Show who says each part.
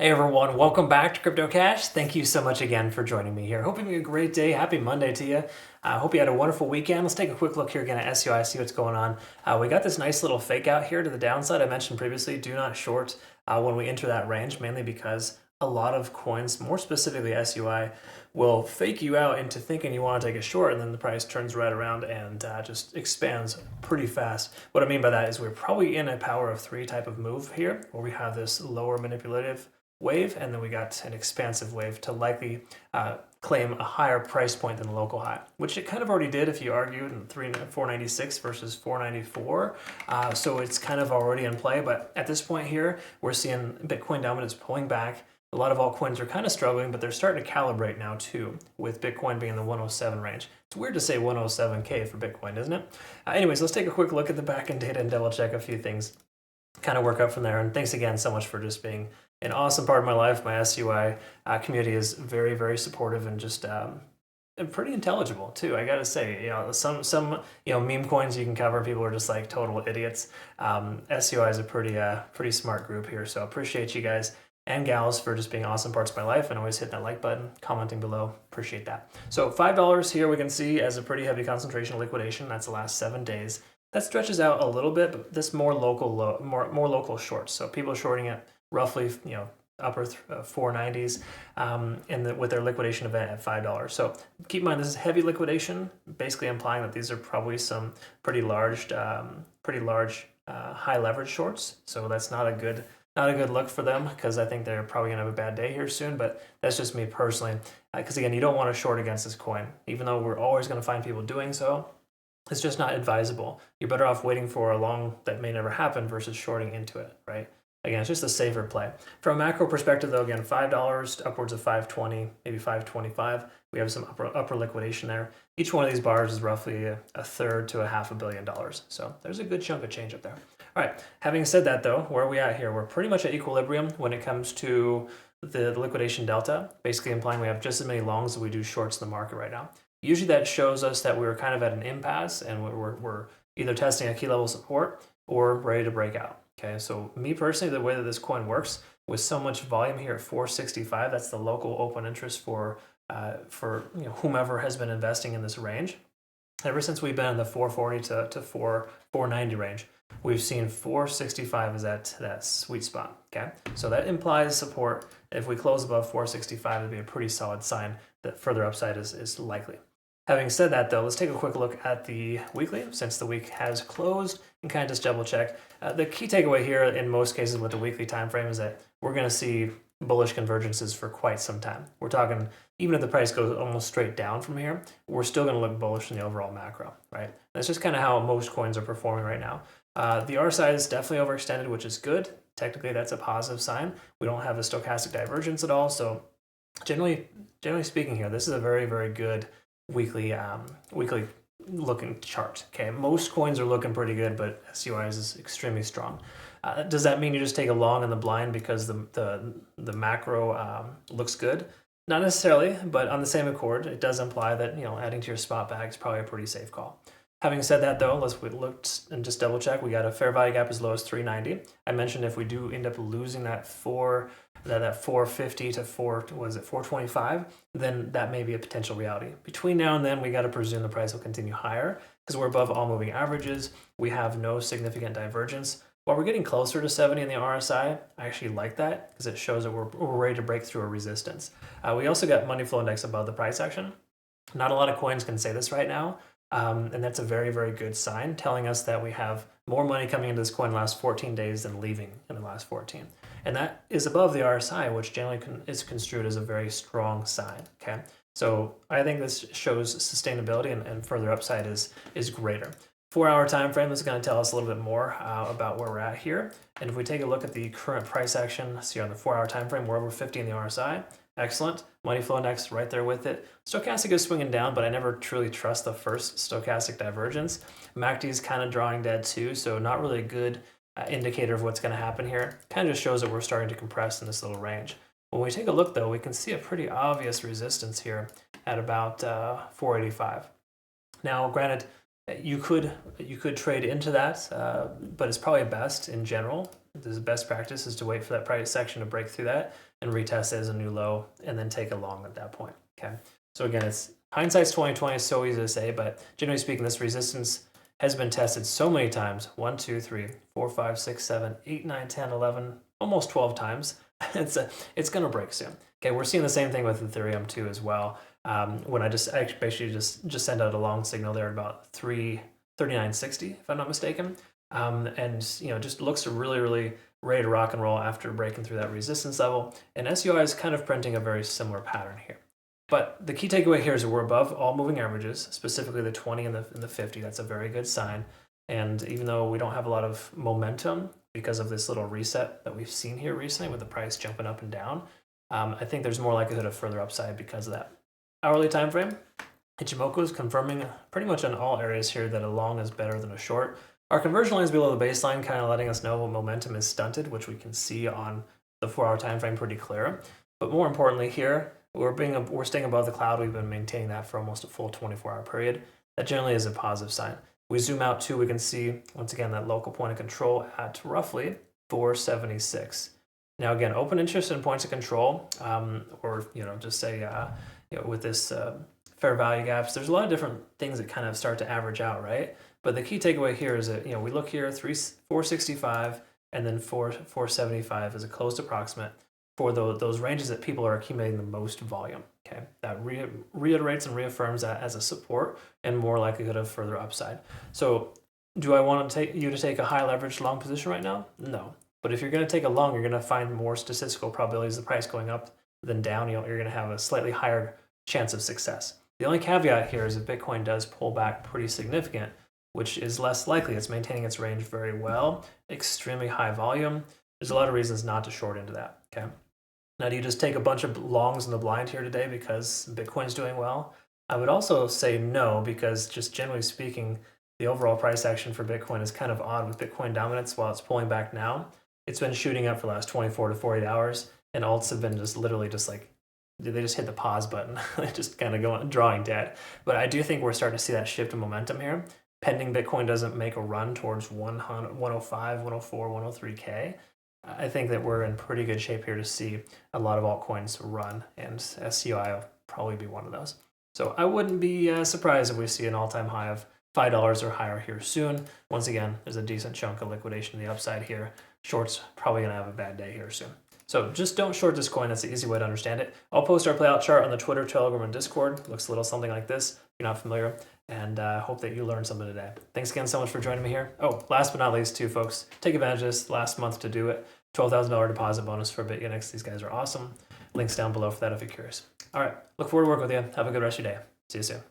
Speaker 1: Hey everyone, welcome back to Crypto Cash. Thank you so much again for joining me here. Hope you're having a great day. Happy Monday to you. Hope you had a wonderful weekend. Let's take a quick look here again at SUI, see what's going on. We got this nice little fake out here to the downside. I mentioned previously, do not short when we enter that range, mainly because a lot of coins, more specifically SUI, will fake you out into thinking you want to take a short, and then the price turns right around and just expands pretty fast. What I mean by that is we're probably in a power of three type of move here, where we have this lower manipulative wave, and then we got an expansive wave to likely claim a higher price point than the local high, which it kind of already did if you argued in 496 versus 494. So it's kind of already in play, but at this point here, we're seeing Bitcoin dominance pulling back. A lot of altcoins are kind of struggling, but they're starting to calibrate now too, with Bitcoin being in the 107 range. It's weird to say 107K for Bitcoin, isn't it? Anyways, let's take a quick look at the backend data and double check a few things, kind of work up from there. And thanks again so much for just being an awesome part of my life. My SUI community is very, very supportive and just and pretty intelligible too. I gotta say, some meme coins you can cover, people are just like total idiots. SUI is a pretty smart group here, so appreciate you guys and gals for just being awesome parts of my life, and always hitting that like button, commenting below. Appreciate that. So $5 here we can see as a pretty heavy concentration of liquidation. That's the last 7 days. That stretches out a little bit, but this more local local shorts. So people shorting it roughly, upper 490s, and with their liquidation event at $5. So keep in mind this is heavy liquidation, basically implying that these are probably some pretty large high leverage shorts. So that's not a good look for them, because I think they're probably gonna have a bad day here soon. But that's just me personally, because again, you don't want to short against this coin, even though we're always going to find people doing so. It's just not advisable. You're better off waiting for a long that may never happen versus shorting into it, right? Again, it's just a safer play. From a macro perspective, though, again, $5 to upwards of 520, maybe 525. We have some upper liquidation there. Each one of these bars is roughly a third to a $500 million. So there's a good chunk of change up there. All right, having said that, though, where are we at here? We're pretty much at equilibrium when it comes to the liquidation delta, basically implying we have just as many longs as we do shorts in the market right now. Usually that shows us that we're kind of at an impasse, and we're either testing a key level support or ready to break out. Okay, so me personally, the way that this coin works, with so much volume here at 465, that's the local open interest for whomever has been investing in this range. Ever since we've been in the 440 to 490 range, we've seen 465 is that sweet spot. Okay, so that implies support. If we close above 465, it'd be a pretty solid sign that further upside is likely. Having said that, though, let's take a quick look at the weekly, since the week has closed, and kind of just double check. The key takeaway here in most cases with the weekly time frame is that we're going to see bullish convergences for quite some time. We're talking, even if the price goes almost straight down from here, we're still going to look bullish in the overall macro, right? That's just kind of how most coins are performing right now. The RSI is definitely overextended, which is good. Technically, that's a positive sign. We don't have a stochastic divergence at all, so generally speaking here, this is a very, very good weekly looking chart. Okay, most coins are looking pretty good, but SUI is extremely strong. Does that mean you just take a long in the blind because the macro looks good? Not necessarily, but on the same accord, it does imply that adding to your spot bag is probably a pretty safe call. Having said that, though, let's look and just double check. We got a fair value gap as low as 390. I mentioned if we do end up losing that 450 to 425, then that may be a potential reality. Between now and then, we got to presume the price will continue higher because we're above all moving averages. We have no significant divergence. While we're getting closer to 70 in the RSI, I actually like that because it shows that we're ready to break through a resistance. We also got money flow index above the price action. Not a lot of coins can say this right now. And that's a very, very good sign, telling us that we have more money coming into this coin in the last 14 days than leaving in the last 14. And that is above the RSI, which generally is construed as a very strong sign. Okay, so I think this shows sustainability, and further upside is greater. 4-hour time frame is going to tell us a little bit more about where we're at here. And if we take a look at the current price action, see on the 4-hour time frame, we're over 50 in the RSI. Excellent. Money flow index right there with it. Stochastic is swinging down, but I never truly trust the first stochastic divergence. MACD is kind of drawing dead too, so not really a good indicator of what's going to happen here. Kind of just shows that we're starting to compress in this little range. When we take a look, though, we can see a pretty obvious resistance here at about 485. Now, granted, you could trade into that, but it's probably best in general the best practice is to wait for that price action to break through that and retest it as a new low, and then take a long at that point. Okay. So again, it's hindsight's 2020. It's so easy to say, but generally speaking, this resistance has been tested so many times. 1, 2, 3, 4, 5, 6, 7, 8, 9, 10, 11, almost 12 times. It's going to break soon. Okay, we're seeing the same thing with Ethereum too as well. When I basically just sent out a long signal there about 339.60, if I'm not mistaken. And just looks really ready to rock and roll after breaking through that resistance level. And SUI is kind of printing a very similar pattern here. But the key takeaway here is that we're above all moving averages, specifically the 20 and the 50. That's a very good sign. And even though we don't have a lot of momentum because of this little reset that we've seen here recently with the price jumping up and down, I think there's more likelihood of further upside because of that. Hourly time frame, Ichimoku is confirming pretty much on all areas here that a long is better than a short. Our conversion line is below the baseline, kind of letting us know momentum is stunted, which we can see on the 4-hour time frame pretty clear. But more importantly here, we're staying above the cloud. We've been maintaining that for almost a full 24-hour period. That generally is a positive sign. We zoom out too, we can see once again that local point of control at roughly 476. Now again, open interest in points of control, or just say with this fair value gaps, there's a lot of different things that kind of start to average out, right? But the key takeaway here is that we look here 465 and then 475 is a closed approximate for those ranges that people are accumulating the most volume. Okay, that reiterates and reaffirms that as a support and more likelihood of further upside. So, do I want you to take a high leverage long position right now? No. But if you're going to take a long, you're going to find more statistical probabilities of the price going up than down. You're going to have a slightly higher chance of success. The only caveat here is if Bitcoin does pull back pretty significant, which is less likely. It's maintaining its range very well, extremely high volume. There's a lot of reasons not to short into that. Okay. Now, do you just take a bunch of longs in the blind here today because Bitcoin's doing well? I would also say no, because just generally speaking, the overall price action for Bitcoin is kind of odd with Bitcoin dominance. While it's pulling back now, it's been shooting up for the last 24 to 48 hours, and alts have been just literally just like, they just hit the pause button. They just kind of drawing dead. But I do think we're starting to see that shift in momentum here. Pending Bitcoin doesn't make a run towards 100, 105, 104, 103K, I think that we're in pretty good shape here to see a lot of altcoins run, and SUI will probably be one of those. So I wouldn't be surprised if we see an all-time high of $5 or higher here soon. Once again, there's a decent chunk of liquidation in the upside here. Shorts probably going to have a bad day here soon. So just don't short this coin. That's the easy way to understand it. I'll post our playout chart on the Twitter, Telegram, and Discord. Looks a little something like this if you're not familiar. And hope that you learned something today. Thanks again so much for joining me here. Oh, last but not least too, folks, take advantage of this last month to do it. $12,000 deposit bonus for Bitunix. These guys are awesome. Links down below for that if you're curious. All right, look forward to working with you. Have a good rest of your day. See you soon.